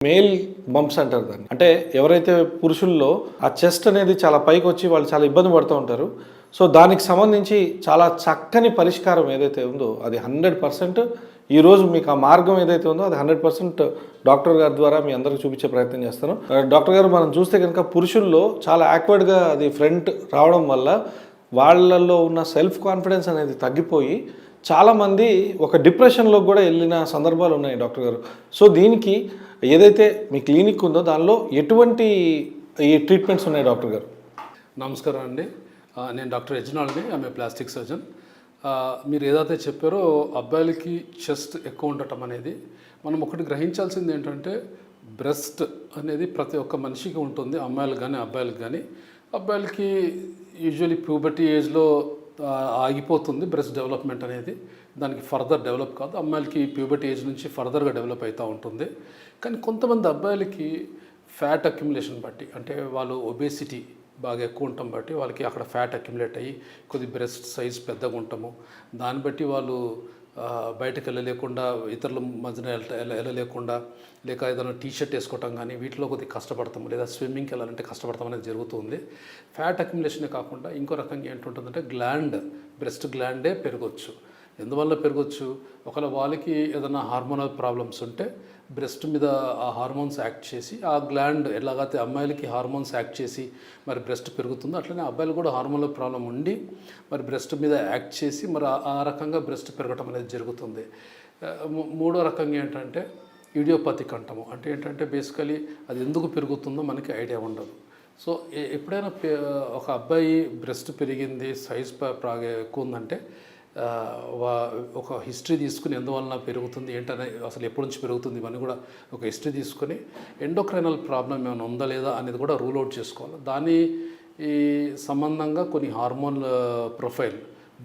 Male bumps అంటారు దాన్ని. అంటే ఎవరైతే పురుషుల్లో ఆ చెస్ట్ అనేది చాలా పైకి వచ్చి వాళ్ళు చాలా ఇబ్బంది పడుతూ ఉంటారు. సో దానికి సంబంధించి చాలా చక్కని పరిష్కారం ఏదైతే ఉందో అది 100% ఈరోజు మీకు ఆ మార్గం ఏదైతే ఉందో అది 100% డాక్టర్ గారి ద్వారా మీ అందరికీ చూపించే ప్రయత్నం చేస్తాను. డాక్టర్ గారు, మనం చూస్తే కనుక పురుషుల్లో చాలా యాక్వర్డ్గా అది ఫ్రంట్ రావడం వల్ల వాళ్ళల్లో ఉన్న సెల్ఫ్ కాన్ఫిడెన్స్ అనేది తగ్గిపోయి చాలామంది ఒక డిప్రెషన్లోకి కూడా వెళ్ళిన సందర్భాలు ఉన్నాయి డాక్టర్ గారు. సో దీనికి ఏదైతే మీ క్లినిక్ ఉందో దానిలో ఎటువంటి ఈ ట్రీట్మెంట్స్ ఉన్నాయి డాక్టర్ గారు? నమస్కారం అండి. నేను డాక్టర్ యజ్నాల్ని, ఆమె ప్లాస్టిక్ సర్జన్. మీరు ఏదైతే చెప్పారో అబ్బాయిలకి చెస్ట్ ఎక్కువ ఉండటం అనేది మనం ఒకటి గ్రహించాల్సింది ఏంటంటే, బ్రెస్ట్ అనేది ప్రతి ఒక్క మనిషికి ఉంటుంది, అమ్మాయిలకు కానీ అబ్బాయిలకు కానీ. అబ్బాయిలకి యూజువలీ ప్యూబర్టీ ఏజ్లో ఆగిపోతుంది బ్రెస్ట్ డెవలప్మెంట్ అనేది, దానికి ఫర్దర్ డెవలప్ కాదు. అమ్మాయిలకి ప్యూబర్టీ ఏజ్ నుంచి ఫర్దర్గా డెవలప్ అవుతూ ఉంటుంది. కానీ కొంతమంది అబ్బాయిలకి ఫ్యాట్ అక్యుములేషన్ బట్టి, అంటే వాళ్ళు ఒబేసిటీ బాగా ఎక్కువ ఉండటం బట్టి వాళ్ళకి అక్కడ ఫ్యాట్ అక్యుములేట్ అయ్యి కొద్ది బ్రెస్ట్ సైజ్ పెద్దగా ఉండటము, దాన్ని బట్టి వాళ్ళు బయటకు వెళ్ళలేకుండా, ఇతరుల మధ్యన వెళ్ళలేకుండా, లేక ఏదైనా టీషర్ట్ వేసుకోవటం కానీ వీటిలో కొద్దిగా కష్టపడతాము, లేదా స్విమ్మింగ్కి వెళ్ళాలంటే కష్టపడతాం అనేది జరుగుతుంది. ఫ్యాట్ అక్యుములేషనే కాకుండా ఇంకో రకంగా ఏంటుంటుందంటే బ్రెస్ట్ గ్లాండే పెరగవచ్చు. ఎందువల్ల పెరగవచ్చు? ఒకవేళ వాళ్ళకి ఏదైనా హార్మోనల్ ప్రాబ్లమ్స్ ఉంటే బ్రెస్ట్ మీద ఆ హార్మోన్స్ యాక్ట్ చేసి, ఆ గ్లాండ్ ఎలాగైతే అమ్మాయిలకి హార్మోన్స్ యాక్ట్ చేసి మరి బ్రెస్ట్ పెరుగుతుందో, అట్లనే అబ్బాయిలు కూడా హార్మోనల్ ప్రాబ్లం ఉండి మరి బ్రెస్ట్ మీద యాక్ట్ చేసి మరి ఆ రకంగా బ్రెస్ట్ పెరగటం అనేది జరుగుతుంది. మూడో రకంగా ఏంటంటే ఇడియోపతిక్ అంటాము. అంటే ఏంటంటే బేసికలీ అది ఎందుకు పెరుగుతుందో మనకి ఐడియా ఉండదు. సో ఎప్పుడైనా ఒక అబ్బాయి బ్రెస్ట్ పెరిగింది, సైజ్ ఎక్కువ ఉందంటే ఒక హిస్టరీ తీసుకుని ఎందువలన పెరుగుతుంది ఏంటనే, అసలు ఎప్పటి నుంచి పెరుగుతుంది, ఇవన్నీ కూడా ఒక హిస్టరీ తీసుకొని ఎండోక్రైనల్ ప్రాబ్లం ఏమైనా ఉందా లేదా అనేది కూడా రూల్ అవుట్ చేసుకోవాలి. దాని ఈ సంబంధంగా కొన్ని హార్మోన్ ప్రొఫైల్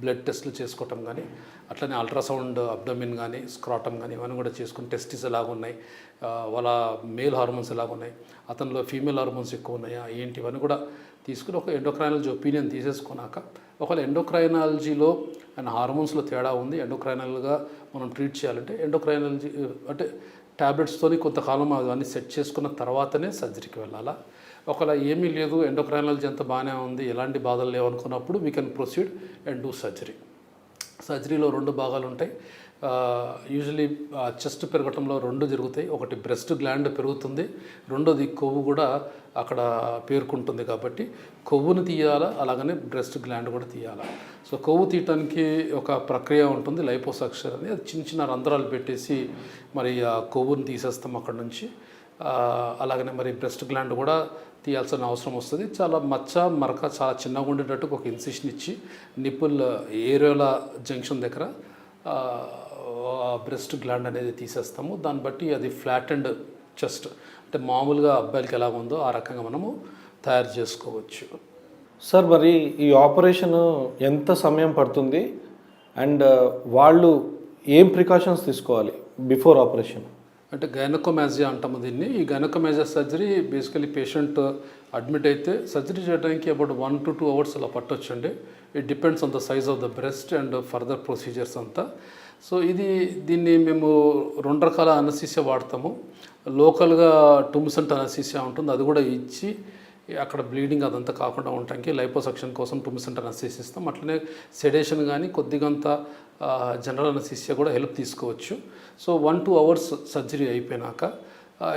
బ్లడ్ టెస్ట్లు చేసుకోవటం కానీ, అట్లనే అల్ట్రాసౌండ్ అబ్డమిన్ కానీ, స్క్రాటం కానీ ఇవన్నీ కూడా చేసుకుని టెస్టిస్ ఎలాగున్నాయి, వాళ్ళ మేల్ హార్మోన్స్ ఎలాగున్నాయి, అతనిలో ఫీమేల్ హార్మోన్స్ ఎక్కువ ఉన్నాయా ఏంటి, ఇవన్నీ కూడా తీసుకుని ఒక ఎండోక్రైనాలజీ ఒపీనియన్ తీసేసుకున్నాక, ఒకవేళ ఎండోక్రైనాలజీలో అండ్ హార్మోన్స్లో తేడా ఉంది, ఎండోక్రైనల్గా మనం ట్రీట్ చేయాలంటే ఎండోక్రైనాలజీ అంటే ట్యాబ్లెట్స్తోని కొంతకాలం అవన్నీ సెట్ చేసుకున్న తర్వాతనే సర్జరీకి వెళ్ళాలా. ఒకవేళ ఏమీ లేదు, ఎండోక్రైనాలజీ అంతా బాగానే ఉంది, ఎలాంటి బాధలు లేవు అనుకున్నప్పుడు we can proceed and do surgery. సర్జరీలో 2 భాగాలు ఉంటాయి. యూజువలీ చెస్ట్ పెరగటంలో 2 జరుగుతాయి. ఒకటి బ్రెస్ట్ గ్లాండ్ పెరుగుతుంది, రెండోది కొవ్వు కూడా అక్కడ పేరుకుంటుంది. కాబట్టి కొవ్వును తీయాలా, అలాగనే బ్రెస్ట్ గ్లాండ్ కూడా తీయాలా. సో కొవ్వు తీయటానికి ఒక ప్రక్రియ ఉంటుంది, లైపోసక్షన్ అని. అది చిన్న చిన్న రంధ్రాలు పెట్టేసి మరి ఆ కొవ్వుని తీసేస్తాం అక్కడ నుంచి. అలాగనే మరి బ్రెస్ట్ గ్లాండ్ కూడా తీయాల్సిన అవసరం వస్తుంది. చాలా మరక చాలా చిన్నగా ఉండేటట్టు ఒక ఇన్సిషన్ ఇచ్చి నిప్పుల్ ఏరియోలా జంక్షన్ దగ్గర బ్రెస్ట్ గ్లాండ్ అనేది తీసేస్తాము. దాన్ని బట్టి అది ఫ్లాట్ అండ్ చెస్ట్, అంటే మామూలుగా అబ్బాయిలకి ఎలా ఉందో ఆ రకంగా మనము తయారు చేసుకోవచ్చు. సార్, మరి ఈ ఆపరేషన్ ఎంత సమయం పడుతుంది అండ్ వాళ్ళు ఏం ప్రికాషన్స్ తీసుకోవాలి బిఫోర్ ఆపరేషన్? అంటే గైనకోమాజియా అంటాము దీన్ని. ఈ gynaecomastia surgery basically patient admit అయితే సర్జరీ చేయడానికి అబౌట్ 1 to 2 hours అలా పట్టొచ్చండి. It depends on the size of the breast and further procedures అంతా. సో దీన్ని మేము 2 రకాల అనస్థీసియా వాడతాము. లోకల్గా టుమ్సెంట్ అనస్థీసియా ఉంటుంది, అది కూడా ఇచ్చి అక్కడ బ్లీడింగ్ అదంతా కాకుండా ఉండటానికి లైపోసక్షన్ కోసం టుమ్సెంట్ అనస్థీసియా ఇస్తాం. అట్లనే సెడేషన్ కానీ కొద్దిగంత జనరల్ అనస్థీసియా కూడా హెల్ప్ తీసుకోవచ్చు. సో 1-2 hours సర్జరీ అయిపోయినాక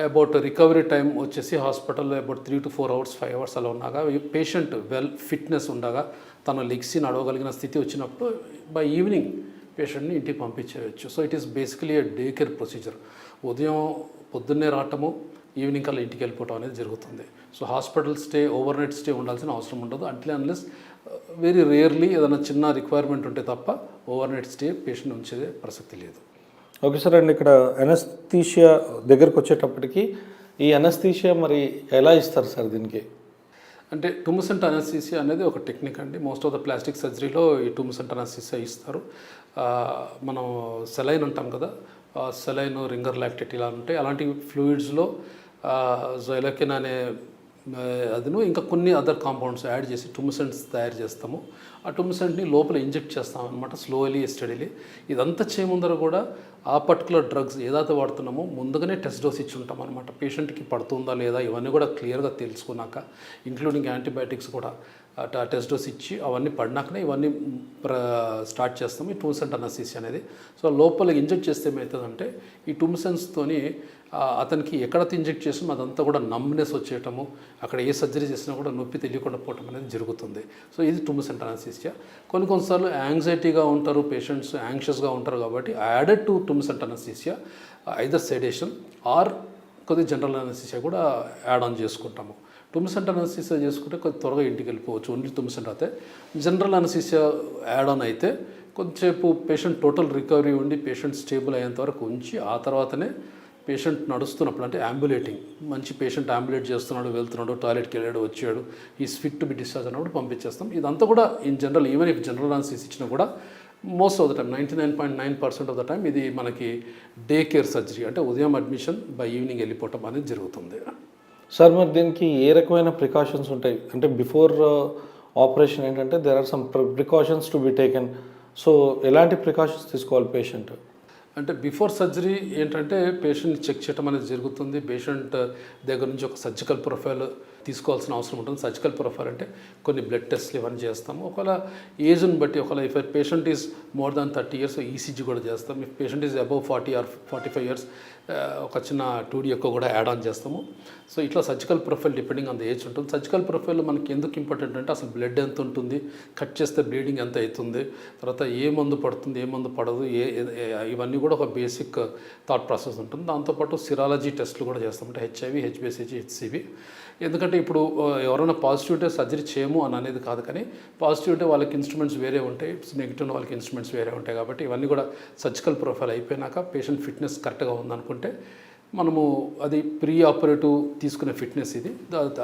అబౌట్ రికవరీ టైం వచ్చేసి హాస్పిటల్లో అబౌట్ 3 to 4 hours 5 hours అలా ఉన్నాక పేషెంట్ ఫిట్నెస్ ఉండగా తను లెగ్సి నడవగలిగిన స్థితి వచ్చినప్పుడు బై ఈవినింగ్ పేషెంట్ని ఇంటికి పంపించేయచ్చు. So it is basically a day care procedure. ఉదయం పొద్దున్నే రావటము, ఈవినింగ్ కల్లా ఇంటికి వెళ్ళిపోవటం అనేది జరుగుతుంది. So hospital stay, overnight stay ఉండాల్సిన అవసరం ఉండదు. అంటే అన్లెస్ వెరీ రేర్లీ ఏదైనా చిన్న రిక్వైర్మెంట్ ఉంటే తప్ప ఓవర్ నైట్ స్టే పేషెంట్ ఉంచేదే ప్రసక్తి లేదు. Okay sir. అండ్ ఇక్కడ అనస్థీషియా దగ్గరకు వచ్చేటప్పటికి ఈ అనస్థీషియా మరి ఎలా ఇస్తారు సార్ దీనికి? అంటే టుమ్సెంట్ అనస్థీసియా అనేది ఒక టెక్నిక్ అండి. మోస్ట్ ఆఫ్ ద ప్లాస్టిక్ సర్జరీలో ఈ టుమ్సెంట్ అనస్థీసియా ఇస్తారు. మనం సెలైన్ అంటాం కదా, సెలైన్, రింగర్ లాక్టేట్ ఇలా ఉంటాయి. అలాంటి ఫ్లూయిడ్స్లో జైలకిన్ అనే అదను ఇంకా కొన్ని అదర్ కాంపౌండ్స్ యాడ్ చేసి టుమిసెంట్స్ తయారు చేస్తాము. ఆ టుమిసెంట్ని లోపల ఇంజెక్ట్ చేస్తాం అనమాట, స్లోలీ స్టడీలీ. ఇదంతా చేయముందర కూడా ఆ పర్టికులర్ డ్రగ్స్ ఏదైతే వాడుతున్నామో ముందుగానే టెస్ట్ డోస్ ఇచ్చి ఉంటాం అనమాట. పేషెంట్కి పడుతుందా లేదా ఇవన్నీ కూడా క్లియర్గా తెలుసుకున్నాక, ఇంక్లూడింగ్ యాంటీబయాటిక్స్ కూడా టెస్ట్ డోస్ ఇచ్చి అవన్నీ పడినాకనే ఇవన్నీ స్టార్ట్ చేస్తాము ఈ టుమిసెంట్ అనస్థీసియా అనేది. సో లోపల ఇంజెక్ట్ చేస్తే ఏమవుతుందంటే ఈ టుమిసెంట్స్తోని అతనికి ఎక్కడైతే ఇంజెక్ట్ చేసామో అదంతా కూడా నమ్నెస్ వచ్చేయటము, అక్కడ ఏ సర్జరీ చేసినా కూడా నొప్పి తెలియకుండా పోవటం అనేది జరుగుతుంది. సో ఇది టుమిసెంట్ అనస్థీసియా. కొన్నిసార్లు యాంగ్జైటీగా ఉంటారు పేషెంట్స్, యాంగ్షియస్గా ఉంటారు కాబట్టి added to tumescent anaesthesia either sedation or కొద్దిగా జనరల్ అనస్థీసియా కూడా యాడ్ ఆన్ చేసుకుంటాము. టుమిసెంట్ అనస్థీసియా చేసుకుంటే కొద్ది త్వరగా ఇంటికి వెళ్ళిపోవచ్చు. ఓన్లీ టుమిసెంట్ అయితే జనరల్ అనస్థీసియా యాడ్ ఆన్ అయితే కొంచెంసేపు పేషెంట్ టోటల్ రికవరీ ఉండి పేషెంట్ స్టేబుల్ అయ్యేంత వరకు ఉంచి ఆ తర్వాతనే పేషెంట్ నడుస్తున్నప్పుడు అంటే అంబులేటింగ్, మంచి పేషెంట్ అంబులేట్ చేస్తున్నాడు, వెళ్తున్నాడు, టాయిలెట్కి వెళ్ళాడు, వచ్చాడు, is fit to be discharge అన్నప్పుడు పంపించేస్తాం. ఇదంతా కూడా in general even if general anaesthesia ఇచ్చినా కూడా most of the time 99.9% of the time ఇది మనకి డే కేర్ సర్జరీ, అంటే ఉదయం అడ్మిషన్ బై ఈవినింగ్ వెళ్ళిపోవటం అనేది జరుగుతుంది. సార్ మరి దీనికి ఏ రకమైన ప్రికాషన్స్ ఉంటాయి? అంటే బిఫోర్ ఆపరేషన్ ఏంటంటే there are some precautions to be taken. So ఎలాంటి ప్రికాషన్స్ తీసుకోవాలి పేషెంట్? అంటే బిఫోర్ సర్జరీ ఏంటంటే పేషెంట్ చెక్ చేయడం అనేది జరుగుతుంది. పేషెంట్ దగ్గర నుంచి ఒక సర్జికల్ ప్రొఫైల్ తీసుకోవాల్సిన అవసరం ఉంటుంది. సర్జికల్ ప్రొఫైల్ అంటే కొన్ని బ్లడ్ టెస్ట్లు ఇవన్నీ చేస్తాము. ఒకవేళ ఏజ్ని బట్టి ఒకవేళ if patient is more than 30 years ECG కూడా చేస్తాం. If patient is above 40 or 45 years ఒక చిన్న 2D ఎక్కువ కూడా యాడ్ ఆన్ చేస్తాము. సో ఇట్లా surgical profile depending on the age ఉంటుంది. సర్జికల్ ప్రొఫైల్ మనకి ఎందుకు ఇంపార్టెంట్ అంటే అసలు బ్లడ్ ఎంత ఉంటుంది, కట్ చేస్తే బ్లీడింగ్ ఎంత అవుతుంది, తర్వాత ఏ మందు పడుతుంది, ఏ మందు పడదు, ఇవన్నీ కూడా ఒక బేసిక్ థాట్ ప్రాసెస్ ఉంటుంది. దాంతోపాటు సిరాలజీ టెస్ట్లు కూడా చేస్తాం, అంటే హెచ్ఐవి, హెచ్బిసిజి, హెచ్సివి. ఎందుకంటే ఇప్పుడు ఎవరైనా పాజిటివిటీ సర్జరీ చేయము అని అనేది కాదు, కానీ పాజిటివిటీ వాళ్ళకి ఇన్స్ట్రుమెంట్స్ వేరే ఉంటాయి, నెగిటివ్ వాళ్ళకి ఇన్స్ట్రుమెంట్స్ వేరే ఉంటాయి. కాబట్టి ఇవన్నీ కూడా సర్జికల్ ప్రొఫైల్ అయిపోయినాక పేషెంట్ ఫిట్నెస్ కరెక్ట్గా ఉందనుకుంటే మనము అది ప్రీ ఆపరేటివ్ తీసుకునే ఫిట్నెస్ ఇది,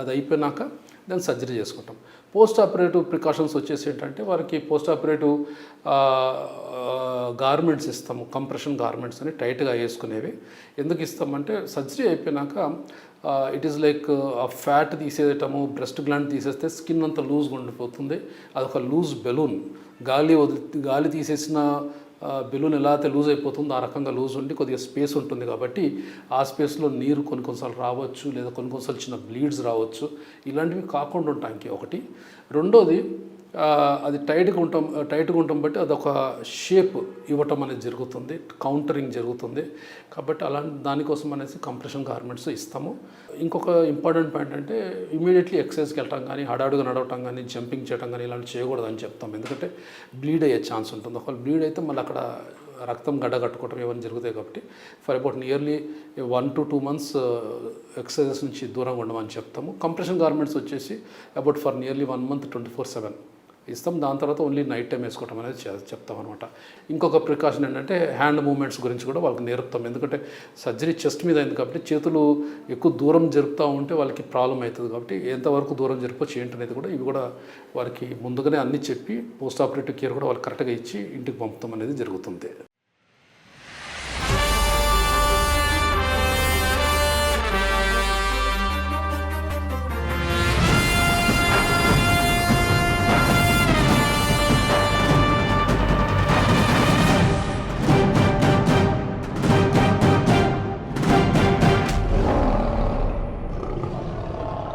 అది అయిపోయినాక దాన్ని సర్జరీ చేసుకుంటాం. పోస్ట్ ఆపరేటివ్ ప్రికాషన్స్ వచ్చేసి ఏంటంటే వారికి పోస్ట్ ఆపరేటివ్ గార్మెంట్స్ ఇస్తాము, కంప్రెషన్ గార్మెంట్స్ అని టైట్గా వేసుకునేవి. ఎందుకు ఇస్తామంటే సర్జరీ అయిపోయినాక ఇట్ ఈస్ లైక్ ఆ ఫ్యాట్ తీసేయటము, బ్రెస్ట్ గ్లాండ్ తీసేస్తే స్కిన్ అంతా లూజ్గా ఉండిపోతుంది. అదొక లూజ్ బెలూన్, గాలి తీసేసిన బెలూన్ ఎలా అయితే లూజ్ అయిపోతుందో ఆ రకంగా లూజ్ ఉండి కొద్దిగా స్పేస్ ఉంటుంది. కాబట్టి ఆ స్పేస్లో నీరు కొన్నిసార్లు రావచ్చు, లేదా కొన్నిసార్లు చిన్న బ్లీడ్స్ రావచ్చు. ఇలాంటివి కాకుండా ఉంటానికి ఒకటి. రెండోది అది టైట్గా ఉండటం బట్టి అదొక షేప్ ఇవ్వటం అనేది జరుగుతుంది, కౌంటరింగ్ జరుగుతుంది. కాబట్టి దానికోసం అనేసి కంప్రెషన్ గార్మెంట్స్ ఇస్తాము. ఇంకొక ఇంపార్టెంట్ పాయింట్ అంటే ఇమీడియట్లీ ఎక్సర్సైజ్కి వెళ్ళటం కానీ, హడావుడిగా నడవటం కానీ, జంపింగ్ చేయడం కానీ ఇలాంటి చేయకూడదని చెప్తాం. ఎందుకంటే బ్లీడ్ అయ్యే ఛాన్స్ ఉంటుంది. ఒకవేళ బ్లీడ్ అయితే మళ్ళీ అక్కడ రక్తం గడ్డ కట్టుకోవటం ఇవన్నీ జరుగుతాయి. కాబట్టి for about nearly 1 to 2 months exercises నుంచి దూరంగా ఉండమని చెప్తాము. కంప్రెషన్ గార్మెంట్స్ వచ్చేసి అబౌట్ ఫర్ నియర్లీ 1 month 24/7 ఇస్తాం. దాని తర్వాత ఓన్లీ నైట్ టైం వేసుకోవటం అనేది చెప్తాం అనమాట. ఇంకొక ప్రికాషన్ ఏంటంటే హ్యాండ్ మూమెంట్స్ గురించి కూడా వాళ్ళకి నేర్పుతాం. ఎందుకంటే సర్జరీ చెస్ట్ మీద అయింది కాబట్టి చేతులు ఎక్కువ దూరం జరుపుతూ ఉంటే వాళ్ళకి ప్రాబ్లం అవుతుంది. కాబట్టి ఎంతవరకు దూరం జరపచ్చు ఏంటనేది కూడా ఇవి కూడా వారికి ముందుగానే అన్నీ చెప్పి పోస్ట్ ఆపరేటివ్ కేర్ కూడా వాళ్ళకి కరెక్ట్గా ఇచ్చి ఇంటికి పంపుతాం అనేది జరుగుతుంది.